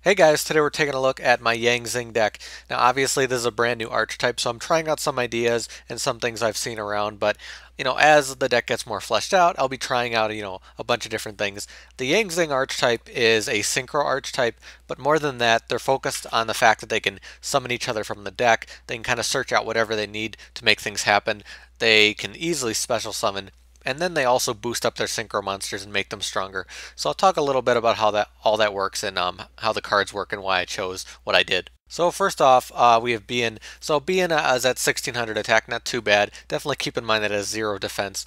Hey guys, today we're taking a look at my Zing deck. Now obviously this is a brand new archetype, so I'm trying out some ideas and some things I've seen around, but as the deck gets more fleshed out, I'll be trying out, a bunch of different things. The Zing archetype is a synchro archetype, but more than that, they're focused on the fact that they can summon each other from the deck. They can kind of search out whatever they need to make things happen. They can easily special summon, and then they also boost up their synchro monsters and make them stronger. So I'll talk a little bit about how that all that works and how the cards work and why I chose what I did. So first off, we have Bien. So Bien is at 1600 attack, not too bad. Definitely keep in mind that it has 0 defense.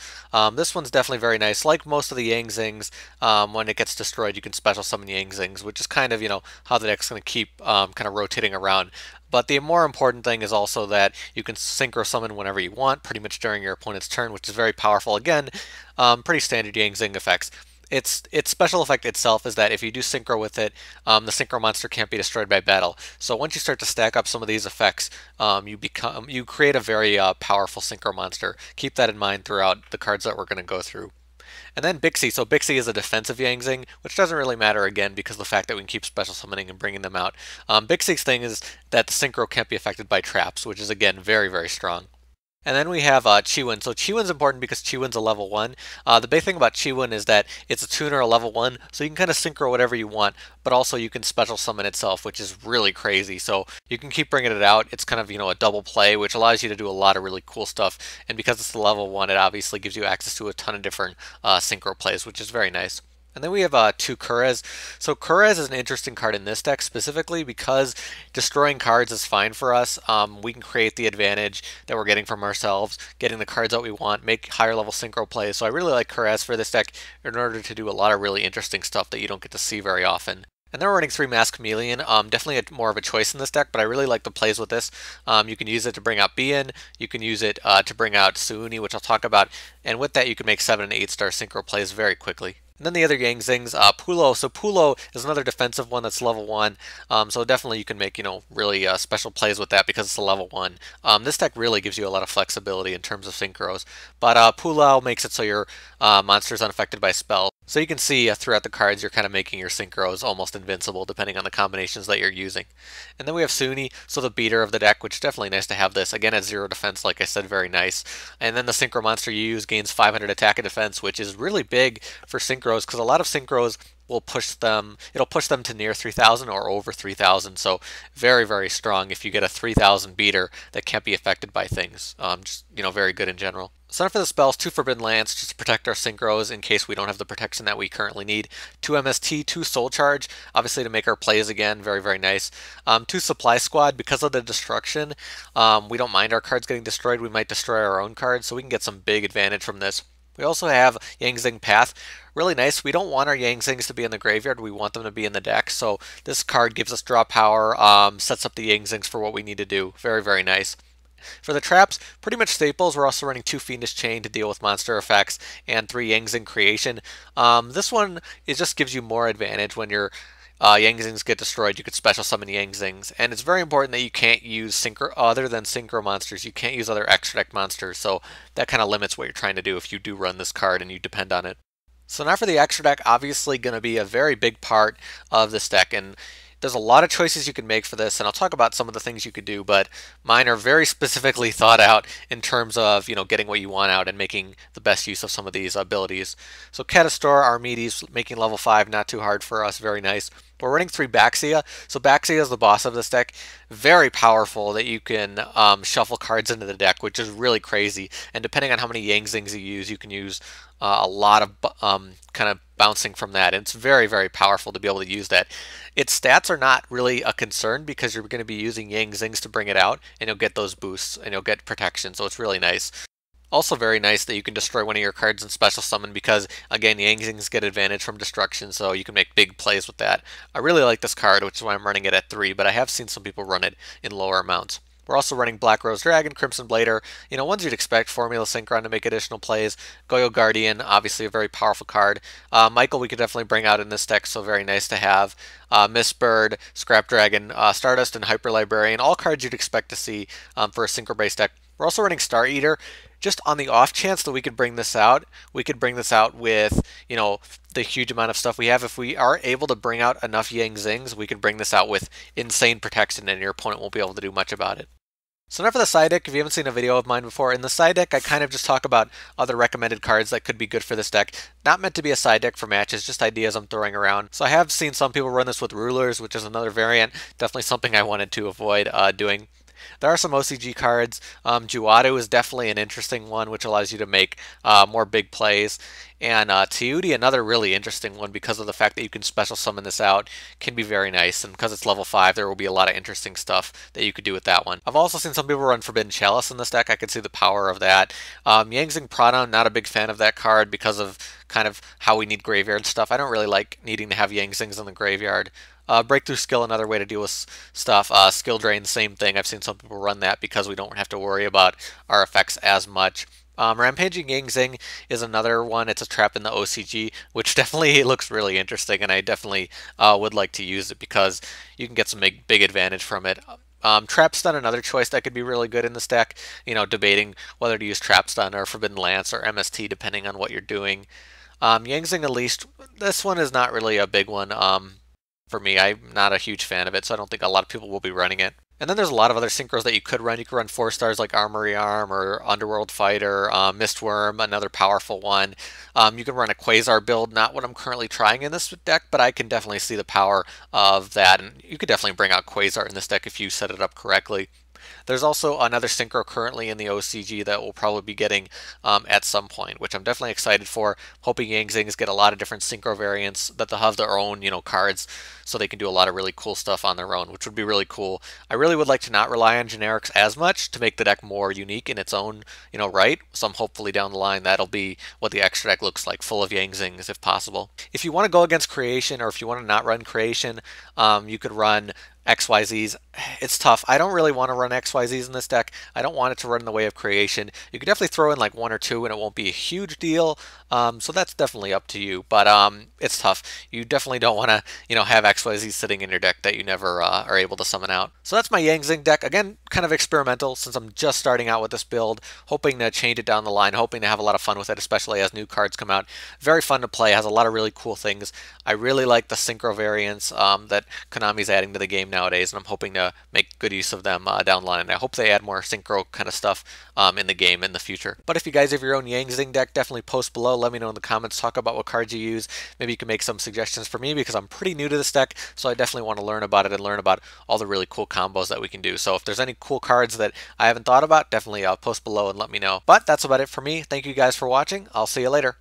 This one's definitely very nice. Like most of the Yang Zings, when it gets destroyed, you can special summon Yang Zings, which is kind of, how the deck's going to keep kind of rotating around. But the more important thing is also that you can synchro summon whenever you want, pretty much during your opponent's turn, which is very powerful. Again, pretty standard Yang Zing effects. Its special effect itself is that if you do synchro with it, the synchro monster can't be destroyed by battle. So once you start to stack up some of these effects, you create a very powerful synchro monster. Keep that in mind throughout the cards that we're going to go through. And then Bixi. So Bixi is a defensive Yang Zing, which doesn't really matter again because of the fact that we can keep special summoning and bringing them out. Bixi's thing is that the synchro can't be affected by traps, which is again very, very strong. And then we have Chiwen. So Chiwen's important because Chiwen's a level 1. The big thing about Chiwen is that it's a tuner, a level 1, so you can kind of synchro whatever you want, but also you can special summon itself, which is really crazy. So you can keep bringing it out. It's kind of, a double play, which allows you to do a lot of really cool stuff. And because it's the level 1, it obviously gives you access to a ton of different synchro plays, which is very nice. And then we have 2 Kuraz. So Kuraz is an interesting card in this deck specifically because destroying cards is fine for us. We can create the advantage that we're getting from ourselves, getting the cards that we want, make higher level synchro plays. So I really like Kuraz for this deck in order to do a lot of really interesting stuff that you don't get to see very often. And then we're running 3 Masked Chameleon. Definitely more of a choice in this deck, but I really like the plays with this. You can use it to bring out Bien, you can use it to bring out Suanni, which I'll talk about, and with that you can make 7 and 8 star synchro plays very quickly. And then the other Yang Zings, Pulao. So Pulao is another defensive one that's level 1. So definitely you can make, really special plays with that because it's a level 1. This deck really gives you a lot of flexibility in terms of synchros. But Pulao makes it so your monster is unaffected by spell. So you can see throughout the cards you're kind of making your synchros almost invincible depending on the combinations that you're using. And then we have Suanni, so the beater of the deck, which is definitely nice to have this. Again, at 0 defense, like I said, very nice. And then the synchro monster you use gains 500 attack and defense, which is really big for synchros because a lot of synchros will it'll push them to near 3,000 or over 3,000. So very, very strong if you get a 3,000 beater that can't be affected by things. Just, very good in general. So for the spells, 2 Forbidden Lance just to protect our synchros in case we don't have the protection that we currently need. 2 MST, 2 Soul Charge, obviously to make our plays again, very, very nice. 2 Supply Squad, because of the destruction, we don't mind our cards getting destroyed. We might destroy our own cards, so we can get some big advantage from this. We also have Yang Zing Path. Really nice. We don't want our Yang Zings to be in the graveyard. We want them to be in the deck. So this card gives us draw power, sets up the Yang Zings for what we need to do. Very, very nice. For the traps, pretty much staples. We're also running 2 Fiendish Chain to deal with monster effects and 3 Yang Zing Creation. This one, it just gives you more advantage when your Yang Zings get destroyed. You could special summon Yang Zings. And it's very important that you can't use synchro other than synchro monsters. You can't use other extra deck monsters. So that kind of limits what you're trying to do if you do run this card and you depend on it. So now for the extra deck, obviously going to be a very big part of this deck. And there's a lot of choices you can make for this, and I'll talk about some of the things you could do, but mine are very specifically thought out in terms of, getting what you want out and making the best use of some of these abilities. So Catastor, Armades, making level 5, not too hard for us, very nice. We're running 3 Baxia. So Baxia is the boss of this deck. Very powerful that you can shuffle cards into the deck, which is really crazy. And depending on how many Yang Zings you can use a lot of kind of bouncing from that. And it's very, very powerful to be able to use that. Its stats are not really a concern because you're going to be using Yang Zings to bring it out, and you'll get those boosts, and you'll get protection, so it's really nice. Also very nice that you can destroy one of your cards in special summon because, again, Yang Zings get advantage from destruction, so you can make big plays with that. I really like this card, which is why I'm running it at 3, but I have seen some people run it in lower amounts. We're also running Black Rose Dragon, Crimson Blader, ones you'd expect, Formula Synchron to make additional plays. Goyo Guradian, obviously a very powerful card. Michael we could definitely bring out in this deck, so very nice to have. Miss Bird, Scrap Dragon, Stardust, and Hyper Librarian, all cards you'd expect to see for a synchro-based deck. We're also running Star Eater. just on the off chance that we could bring this out, we could bring this out with, you know, the huge amount of stuff we have. If we are able to bring out enough Yang Zings, we could bring this out with insane protection and your opponent won't be able to do much about it. So now for the side deck, if you haven't seen a video of mine before, in the side deck I kind of just talk about other recommended cards that could be good for this deck. Not meant to be a side deck for matches, just ideas I'm throwing around. So I have seen some people run this with Rulers, which is another variant. Definitely something I wanted to avoid doing. There are some OCG cards. Juadu is definitely an interesting one, which allows you to make more big plays. And Teudi, another really interesting one because of the fact that you can special summon this out, can be very nice. And because it's level 5, there will be a lot of interesting stuff that you could do with that one. I've also seen some people run Forbidden Chalice in this deck. I could see the power of that. Yang Zing Prana, not a big fan of that card because of kind of how we need graveyard stuff. I don't really like needing to have Yang Zings in the graveyard. Breakthrough Skill, another way to deal with stuff. Skill Drain, same thing. I've seen some people run that because we don't have to worry about our effects as much. Rampaging Yang Zing is another one. It's a trap in the OCG, which definitely looks really interesting, and I definitely would like to use it because you can get some big advantage from it. Trap Stun, another choice that could be really good in this deck. You know, debating whether to use Trap Stun or Forbidden Lance or MST, depending on what you're doing. Yang Zing Unleashed, this one is not really a big one. For me, I'm not a huge fan of it, so I don't think a lot of people will be running it. And then there's a lot of other synchros that you could run. You could run 4-stars like Armory Arm or Underworld Fighter, Mistworm, another powerful one. You can run a Quasar build, not what I'm currently trying in this deck, but I can definitely see the power of that. And you could definitely bring out Quasar in this deck if you set it up correctly. There's also another synchro currently in the OCG that we'll probably be getting at some point, which I'm definitely excited for. Hoping Yang Zings get a lot of different synchro variants that they'll have their own, cards, so they can do a lot of really cool stuff on their own, which would be really cool. I really would like to not rely on generics as much to make the deck more unique in its own, right. So I'm hopefully down the line that'll be what the extra deck looks like, full of Yang Zings if possible. If you want to go against Creation, or if you want to not run Creation, you could run XYZs. It's tough. I don't really want to run XYZs in this deck. I don't want it to run in the way of Creation. You could definitely throw in like 1 or 2 and it won't be a huge deal. So that's definitely up to you. But it's tough. You definitely don't want to, have XYZs sitting in your deck that you never are able to summon out. So that's my Yang Zing deck. Again, kind of experimental since I'm just starting out with this build. Hoping to change it down the line. Hoping to have a lot of fun with it, especially as new cards come out. Very fun to play. Has a lot of really cool things. I really like the synchro variants that Konami's adding to the game nowadays, and I'm hoping to make good use of them down the line. And I hope they add more synchro kind of stuff in the game in the future. But if you guys have your own Yang Zing deck, definitely post below. Let me know in the comments. Talk about what cards you use. Maybe you can make some suggestions for me because I'm pretty new to this deck, so I definitely want to learn about it and learn about all the really cool combos that we can do. So if there's any cool cards that I haven't thought about, definitely post below and let me know. But that's about it for me. Thank you guys for watching. I'll see you later.